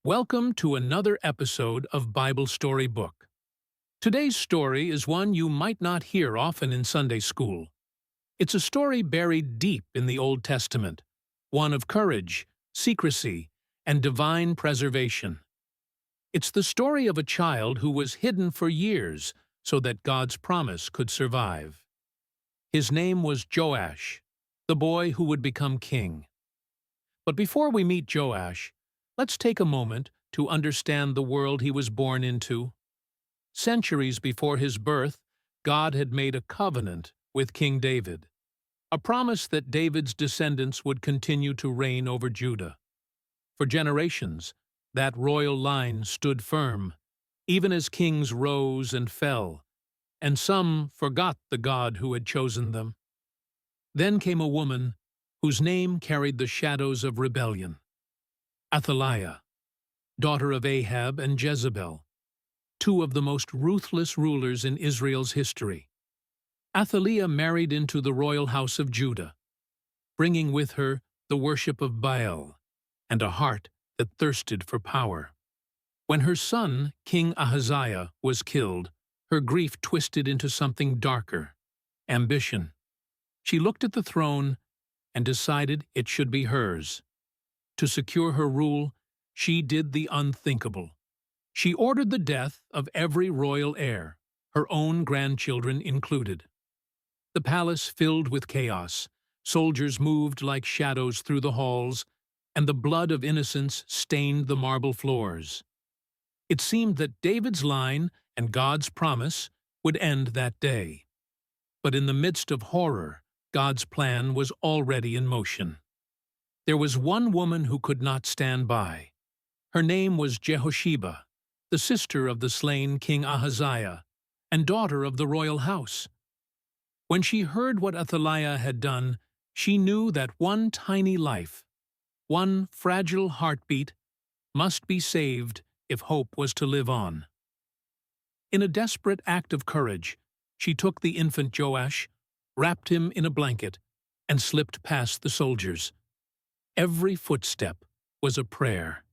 Welcome to another episode of Bible Story Book. Today's story is one you might not hear often in Sunday school. It's a story buried deep in the Old Testament, one of courage, secrecy, and divine preservation. It's the story of a child who was hidden for years so that God's promise could survive. His name was Joash, the boy who would become king. But before we meet Joash, let's take a moment to understand the world he was born into. Centuries before his birth, God had made a covenant with King David, a promise that David's descendants would continue to reign over Judah. For generations, that royal line stood firm, even as kings rose and fell, and some forgot the God who had chosen them. Then came a woman whose name carried the shadows of rebellion. Athaliah, daughter of Ahab and Jezebel, two of the most ruthless rulers in Israel's history. Athaliah married into the royal house of Judah, bringing with her the worship of Baal and a heart that thirsted for power. When her son, King Ahaziah, was killed, her grief twisted into something darker: ambition. She looked at the throne and decided it should be hers. To secure her rule, she did the unthinkable. She ordered the death of every royal heir, her own grandchildren included. The palace filled with chaos, soldiers moved like shadows through the halls, and the blood of innocents stained the marble floors. It seemed that David's line and God's promise would end that day. But in the midst of horror, God's plan was already in motion. There was one woman who could not stand by. Her name was Jehosheba, the sister of the slain King Ahaziah, and daughter of the royal house. When she heard what Athaliah had done, she knew that one tiny life, one fragile heartbeat, must be saved if hope was to live on. In a desperate act of courage, she took the infant Joash, wrapped him in a blanket, and slipped past the soldiers. Every footstep was a prayer.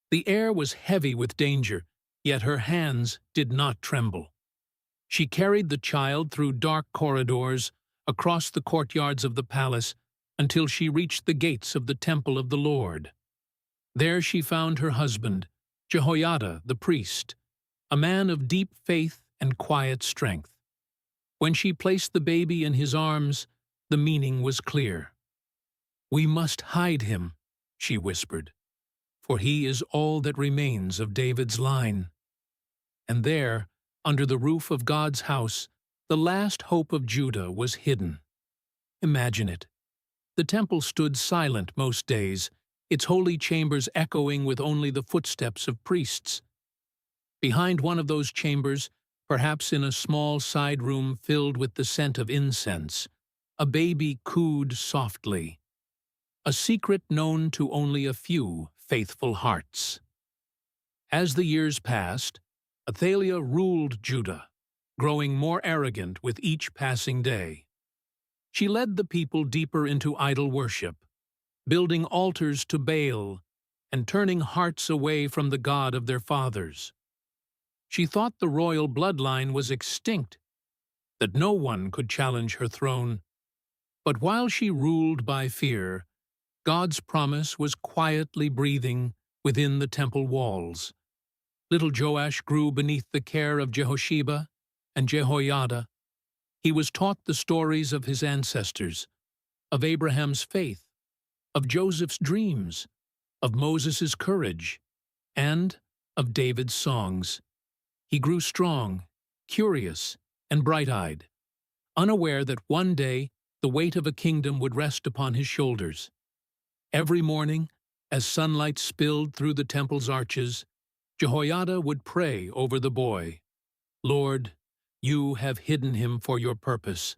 The air was heavy with danger, yet her hands did not tremble. She carried the child through dark corridors, across the courtyards of the palace, until she reached the gates of the temple of the Lord. There she found her husband, Jehoiada the priest, a man of deep faith and quiet strength. When she placed the baby in his arms, the meaning was clear. "We must hide him," she whispered, "for he is all that remains of David's line." And there, under the roof of God's house, the last hope of Judah was hidden. Imagine it. The temple stood silent most days, its holy chambers echoing with only the footsteps of priests. Behind one of those chambers, perhaps in a small side room filled with the scent of incense, a baby cooed softly, a secret known to only a few faithful hearts. As the years passed, Athaliah ruled Judah, growing more arrogant with each passing day. She led the people deeper into idol worship, building altars to Baal and turning hearts away from the God of their fathers. She thought the royal bloodline was extinct, that no one could challenge her throne. But while she ruled by fear, God's promise was quietly breathing within the temple walls. Little Joash grew beneath the care of Jehosheba and Jehoiada. He was taught the stories of his ancestors, of Abraham's faith, of Joseph's dreams, of Moses' courage, and of David's songs. He grew strong, curious, and bright-eyed, unaware that one day the weight of a kingdom would rest upon his shoulders. Every morning, as sunlight spilled through the temple's arches, Jehoiada would pray over the boy, "Lord, you have hidden him for your purpose.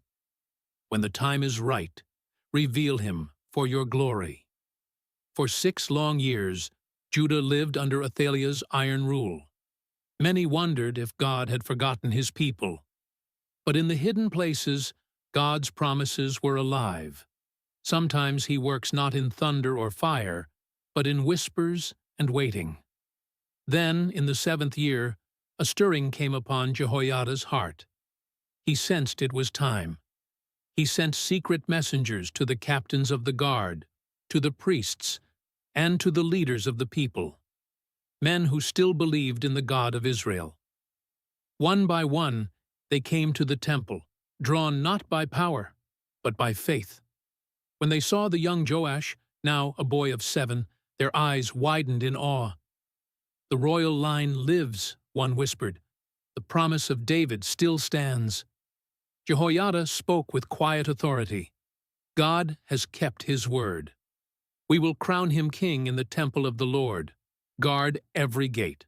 When the time is right, reveal him for your glory." For 6 long years, Judah lived under Athaliah's iron rule. Many wondered if God had forgotten his people. But in the hidden places, God's promises were alive. Sometimes he works not in thunder or fire, but in whispers and waiting. Then, in the 7th year, a stirring came upon Jehoiada's heart. He sensed it was time. He sent secret messengers to the captains of the guard, to the priests, and to the leaders of the people, men who still believed in the God of Israel. One by one, they came to the temple, drawn not by power, but by faith. When they saw the young Joash, now a boy of 7, their eyes widened in awe. "The royal line lives," one whispered. "The promise of David still stands." Jehoiada spoke with quiet authority. "God has kept his word. We will crown him king in the temple of the Lord. Guard every gate.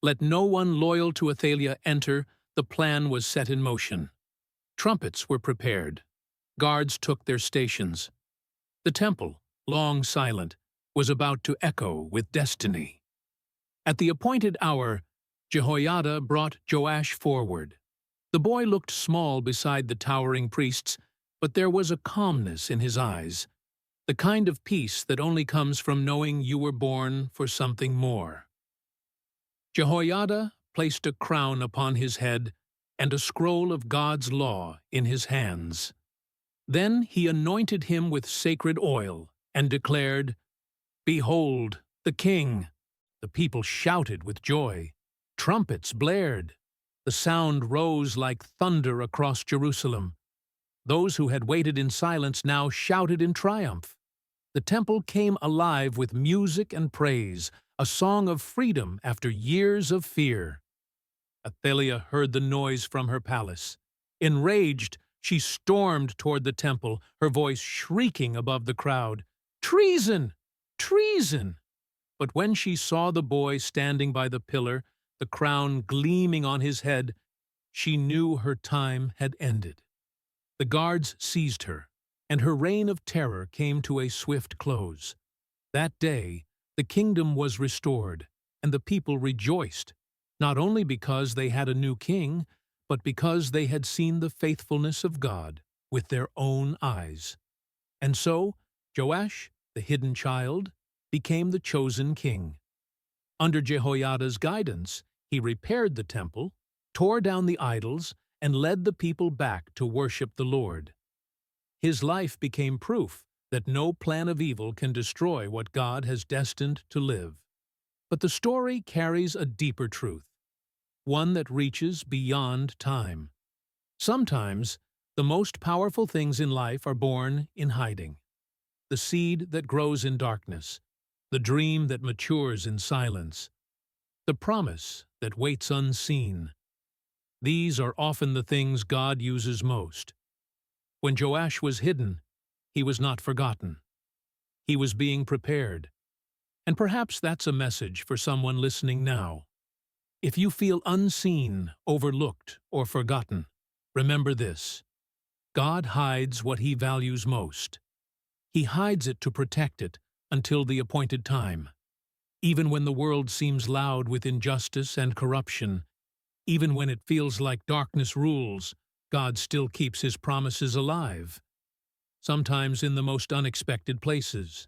Let no one loyal to Athaliah enter." The plan was set in motion. Trumpets were prepared. Guards took their stations. The temple, long silent, was about to echo with destiny. At the appointed hour, Jehoiada brought Joash forward. The boy looked small beside the towering priests, but there was a calmness in his eyes, the kind of peace that only comes from knowing you were born for something more. Jehoiada placed a crown upon his head and a scroll of God's law in his hands. Then he anointed him with sacred oil and declared, "Behold, the king!" The people shouted with joy. Trumpets blared. The sound rose like thunder across Jerusalem. Those who had waited in silence now shouted in triumph. The temple came alive with music and praise, a song of freedom after years of fear. Athaliah heard the noise from her palace. Enraged, she stormed toward the temple, her voice shrieking above the crowd, "Treason! Treason!" But when she saw the boy standing by the pillar, the crown gleaming on his head, she knew her time had ended. The guards seized her, and her reign of terror came to a swift close. That day, the kingdom was restored, and the people rejoiced, not only because they had a new king, but because they had seen the faithfulness of God with their own eyes. And so, Joash, the hidden child, became the chosen king. Under Jehoiada's guidance, he repaired the temple, tore down the idols, and led the people back to worship the Lord. His life became proof that no plan of evil can destroy what God has destined to live. But the story carries a deeper truth, one that reaches beyond time. Sometimes, the most powerful things in life are born in hiding. The seed that grows in darkness, the dream that matures in silence, the promise that waits unseen. These are often the things God uses most. When Joash was hidden, he was not forgotten. He was being prepared. And perhaps that's a message for someone listening now. If you feel unseen, overlooked, or forgotten, remember this: God hides what he values most. He hides it to protect it until the appointed time. Even when the world seems loud with injustice and corruption, even when it feels like darkness rules, God still keeps his promises alive, sometimes in the most unexpected places.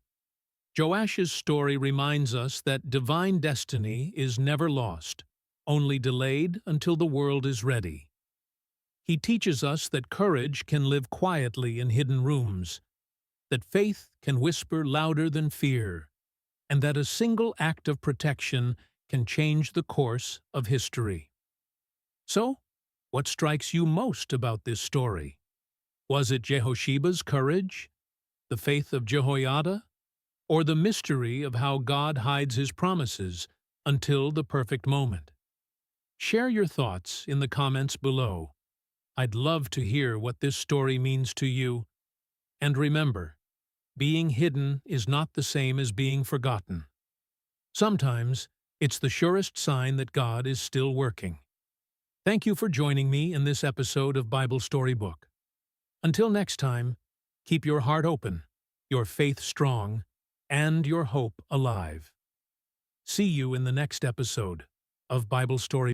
Joash's story reminds us that divine destiny is never lost, only delayed until the world is ready. He teaches us that courage can live quietly in hidden rooms, that faith can whisper louder than fear, and that a single act of protection can change the course of history. So, what strikes you most about this story? Was it Jehosheba's courage, the faith of Jehoiada, or the mystery of how God hides his promises until the perfect moment? Share your thoughts in the comments below. I'd love to hear what this story means to you. And remember, being hidden is not the same as being forgotten. Sometimes, it's the surest sign that God is still working. Thank you for joining me in this episode of Bible Storybook. Until next time, keep your heart open, your faith strong, and your hope alive. See you in the next episode of Bible Story.